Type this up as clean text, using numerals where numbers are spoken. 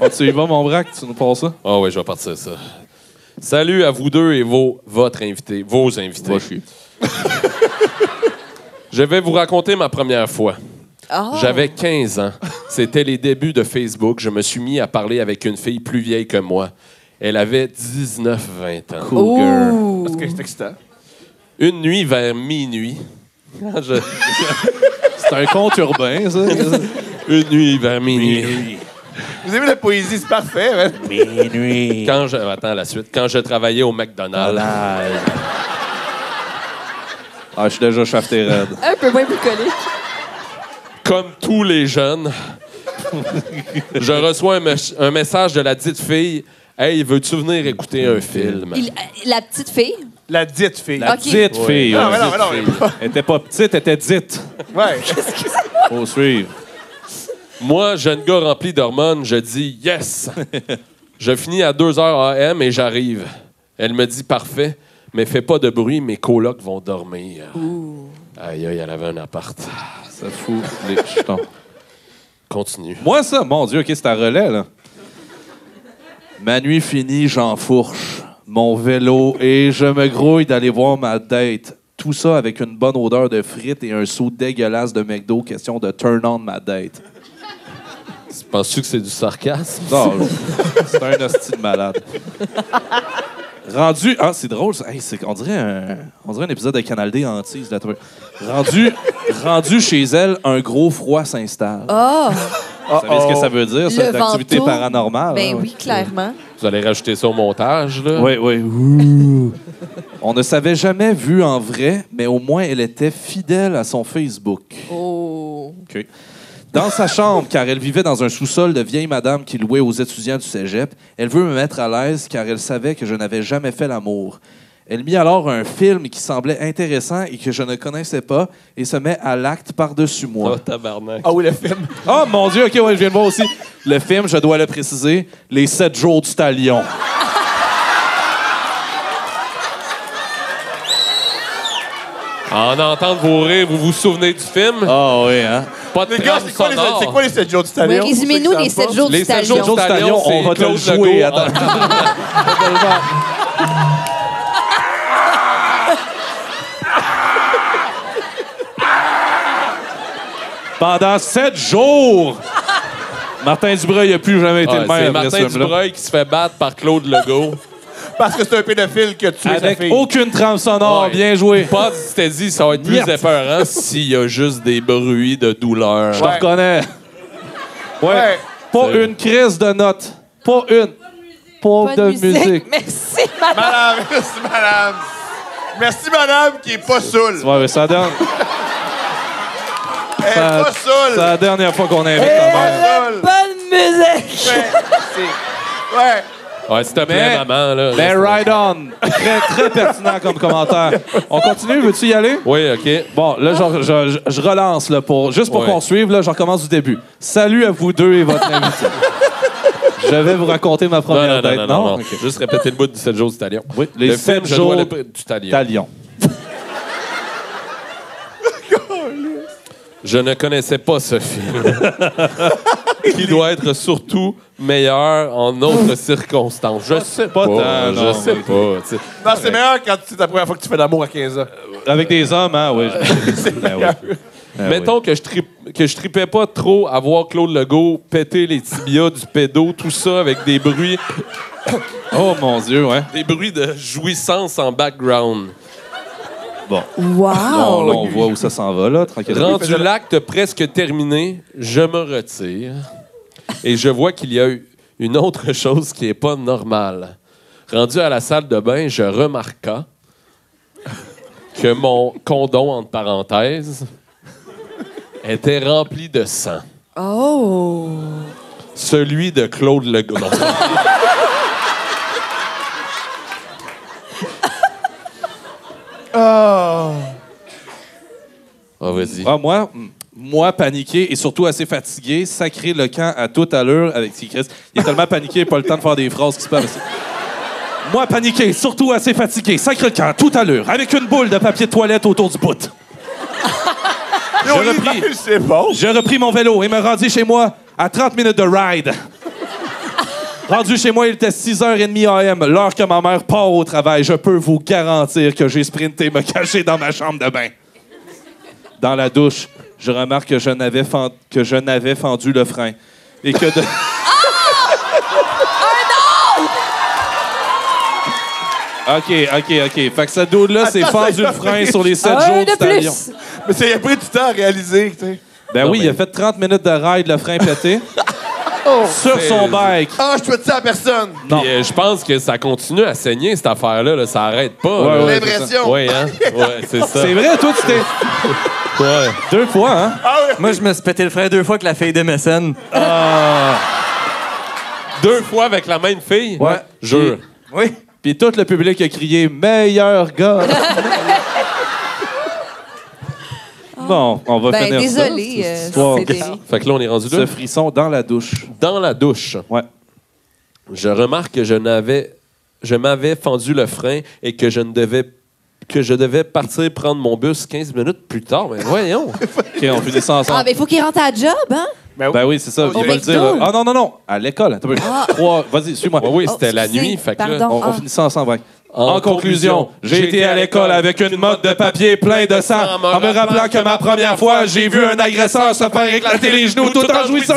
Tu y vas, mon braque, tu nous passes ça? Ah oui, je vais partir ça. Salut à vous deux et votre invité, vos invités. Je vais vous raconter ma première fois. Oh. J'avais 15 ans. C'était les débuts de Facebook. Je me suis mis à parler avec une fille plus vieille que moi. Elle avait 19-20 ans. Cool girl. Est-ce que c'est excitant? Une nuit vers minuit. C'est un conte urbain, ça. Une nuit vers minuit. Vous avez la poésie, c'est parfait. Man. Minuit. Attends la suite. Quand je travaillais au McDonald's. Ah, je suis déjà shafté raide. Un peu moins bucolique. Comme tous les jeunes, je reçois un message de la dite fille. Hey, veux-tu venir écouter un film? La petite fille? La dite fille. La Ok. petite fille. Non, ouais. mais non. Elle était pas petite, elle était dite. Ouais. Faut suivre. Moi, jeune gars rempli d'hormones, je dis « Yes! » Je finis à 2h AM et j'arrive. Elle me dit « Parfait, mais fais pas de bruit, mes colocs vont dormir. » Aïe, aïe, elle avait un appart. Ça fout les jetons. Continue. Moi, ça, mon Dieu, OK, c'est à relais, là. Ma nuit finie, j'enfourche mon vélo et je me grouille d'aller voir ma date. Tout ça avec une bonne odeur de frites et un saut dégueulasse de McDo, question de turn on ma date. Penses-tu que c'est du sarcasme? Non, c'est un hostie de malade. Rendu... Ah, c'est drôle, ça. Hey, on dirait un épisode de Canal D en tease, là. Rendu chez elle, un gros froid s'installe. Oh! Vous savez ce que ça veut dire, ça, Le d'activité ventoux. paranormale? Ben hein? oui, clairement. Vous allez rajouter ça au montage, là? Oui, oui. Ouh. On ne s'avait jamais vu en vrai, mais au moins elle était fidèle à son Facebook. Oh! OK. Dans sa chambre, car elle vivait dans un sous-sol de vieille madame qui louait aux étudiants du cégep, elle veut me mettre à l'aise car elle savait que je n'avais jamais fait l'amour. Elle mit alors un film qui semblait intéressant et que je ne connaissais pas et se met à l'acte par-dessus moi. Oh, tabarnak. Ah oui, le film. Oh mon Dieu, OK, ouais, je viens de voir aussi. Le film, je dois le préciser, Les 7 jours du talion. En entendre vos rires, vous vous souvenez du film? Ah oui, hein? Pas de Les gars, trame c'est quoi les 7 jours du Mais talion? résumez-nous les 7 jours Les du 7 jours talion. du Talion, talion, on va te le Claude jouer. Legault. Attends. Pendant 7 jours! Martin Dubreuil n'a plus jamais été le C'est même après Martin ce film-là. Dubreuil qui se fait battre par Claude Legault. Parce que c'est un pédophile qui a tué sa Avec fille. aucune trame sonore, Ouais. bien joué. Pas c'était dit, ça va être plus Yes. épeurant s'il y a juste des bruits de douleur. Je te reconnais. Ouais. Ouais. Pas C'est- une crise de notes. Pas une. Pas de musique. Merci, madame. Madame, merci, madame. Merci, madame, qui est pas saoule. Ouais, mais ça donne. Elle est Ça- pas saoule. C'est la dernière fois qu'on invite Elle ta est pas mère. saoule. Bonne musique! Ouais. Ouais, s'il te plaît, Mais- maman. Là, Mais reste- ride on. Très, très pertinent comme commentaire. On continue? Veux-tu y aller? Oui, OK. Bon, là, je relance, là, juste pour Ouais. qu'on suive, là, je recommence du début. Salut à vous deux et votre invité. Je vais vous raconter ma première date. Non. OK. Juste répéter le bout du 7 jours du talion. Oui, Le les film, 7 je jours dois du talion. talion. Je ne connaissais pas ce film. Qui doit être surtout meilleur en autres circonstances. Je sais pas. tant, Je non, sais mais- pas. tu sais. Non, c'est meilleur quand c'est la première fois que tu fais l'amour à 15 ans. Avec des hommes, hein? Oui. Ben oui. Ben Mettons que je tripais pas trop à voir Claude Legault péter les tibias du pédo, tout ça avec des bruits, oui. Oh, mon Dieu, ouais. des bruits de jouissance en background. Bon. Wow! Là, on voit où ça s'en va, là, tranquillement. Rendu l'acte presque terminé, je me retire et je vois qu'il y a eu une autre chose qui est pas normale. Rendu à la salle de bain, je remarqua que mon condom, entre parenthèses, était rempli de sang. Oh! Celui de Claude Legault. Non, Oh. Ah, vas-y. Ah, moi, paniqué et surtout assez fatigué, sacré le camp à toute allure avec Chris. Il est tellement paniqué, pas le temps de faire des phrases qui se passent. Moi, paniqué, surtout assez fatigué, sacré le camp à toute allure, avec une boule de papier de toilette autour du bout. Yo, repris. c'est bon. Je repris mon vélo et me rendis chez moi à 30 minutes de ride. Rendu chez moi, il était 6h30 AM, l'heure que ma mère part au travail. Je peux vous garantir que j'ai sprinté me cacher dans ma chambre de bain. Dans la douche, je remarque que je n'avais fendu le frein. Et que de... OK. Fait que cette dude-là s'est fendu le frein sur les 7 jours du talion. Mais ça y a pris du temps à réaliser, tu sais. Ben Non, oui, mais- il a fait 30 minutes de ride, le frein pété. Sur son bike. Ah, je souhaite ça à personne. Non. Puis, je pense que ça continue à saigner, cette affaire-là. Là. Ça arrête pas. Ouais, là. ouais. L'impression. Oui, hein? Ouais, c'est ça. C'est vrai, toi, tu t'es... Ouais. 2 fois, hein? Moi, je me suis pété le frein 2 fois avec la fille de MSN. 2 fois avec la même fille? Ouais. Jure. Oui. Puis tout le public a crié « Meilleur gars! » Bon, on va Ben, finir désolé, ça, cette histoire. c'est terrible. Fait que là, on est rendu Ce là. frisson dans la douche. Dans la douche, Ouais. je remarque que je m'avais fendu le frein et que je devais partir prendre mon bus 15 minutes plus tard. Mais voyons. OK, on finit ça Ah, ensemble. ben, il faut qu'il rentre à la job, hein? Ben oui, c'est ça. Au Je vais le dire. McDo. Là. Ah non. À l'école. Attends un peu. 3... Vas-y, suis-moi. Ouais, oui, Oh, c'était la excusez, nuit. Fait que là, pardon. On finit ça ensemble. ouais. En En conclusion, j'ai été à l'école avec une motte de papier plein de sang, en me rappelant que ma première fois, j'ai vu un agresseur se faire éclater les genoux tout en jouissant.